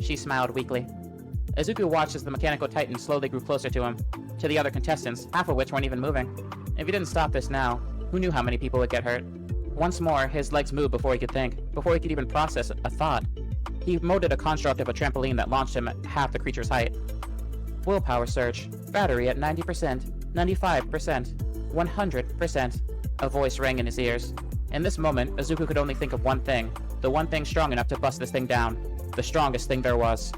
She smiled weakly. Izuku watched as the mechanical titan slowly grew closer to him, to the other contestants, half of which weren't even moving. If he didn't stop this now, who knew how many people would get hurt? Once more, his legs moved before he could think, before he could even process a thought. He molded a construct of a trampoline that launched him at half the creature's height. Willpower surge. Battery at 90%, 95%, 100%. A voice rang in his ears. In this moment, Izuku could only think of one thing. The one thing strong enough to bust this thing down. The strongest thing there was.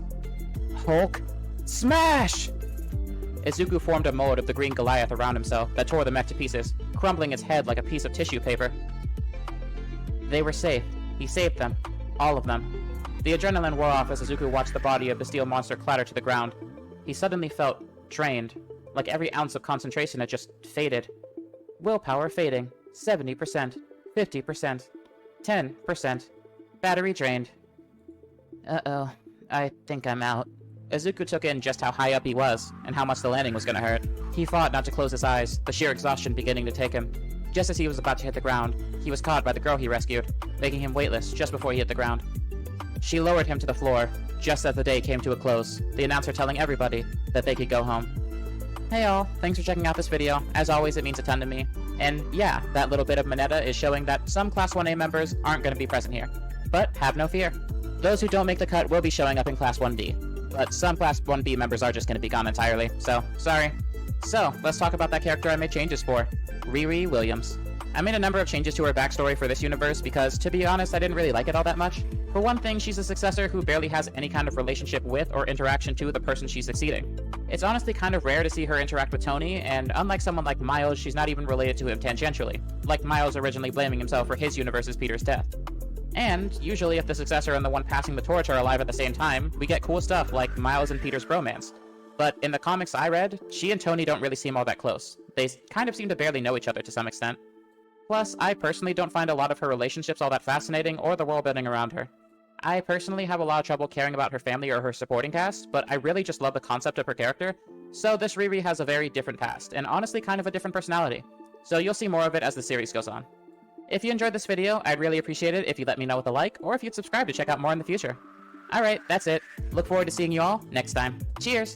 Hulk smash! Izuku formed a mold of the green Goliath around himself that tore the mech to pieces, crumbling its head like a piece of tissue paper. They were safe. He saved them. All of them. The adrenaline wore off as Izuku watched the body of the steel monster clatter to the ground. He suddenly felt drained, like every ounce of concentration had just faded. Willpower fading. 70%. 50%. 10%. Battery drained. Uh-oh. I think I'm out. Izuku took in just how high up he was, and how much the landing was gonna hurt. He fought not to close his eyes, the sheer exhaustion beginning to take him. Just as he was about to hit the ground, he was caught by the girl he rescued, making him weightless just before he hit the ground. She lowered him to the floor, just as the day came to a close, the announcer telling everybody that they could go home. Hey all, thanks for checking out this video. As always, it means a ton to me. And yeah, that little bit of Mineta is showing that some Class 1A members aren't going to be present here. But have no fear. Those who don't make the cut will be showing up in Class 1B. But some Class 1B members are just going to be gone entirely, so sorry. So, let's talk about that character I made changes for. Riri Williams. I made a number of changes to her backstory for this universe because, to be honest, I didn't really like it all that much. For one thing, she's a successor who barely has any kind of relationship with or interaction to the person she's succeeding. It's honestly kind of rare to see her interact with Tony, and unlike someone like Miles, she's not even related to him tangentially, like Miles originally blaming himself for his universe's Peter's death. And, usually if the successor and the one passing the torch are alive at the same time, we get cool stuff like Miles and Peter's bromance. But in the comics I read, she and Tony don't really seem all that close. They kind of seem to barely know each other to some extent. Plus, I personally don't find a lot of her relationships all that fascinating or the world building around her. I personally have a lot of trouble caring about her family or her supporting cast, but I really just love the concept of her character, so this Riri has a very different past, and honestly kind of a different personality. So you'll see more of it as the series goes on. If you enjoyed this video, I'd really appreciate it if you let me know with a like, or if you'd subscribe to check out more in the future. Alright, that's it. Look forward to seeing you all next time. Cheers!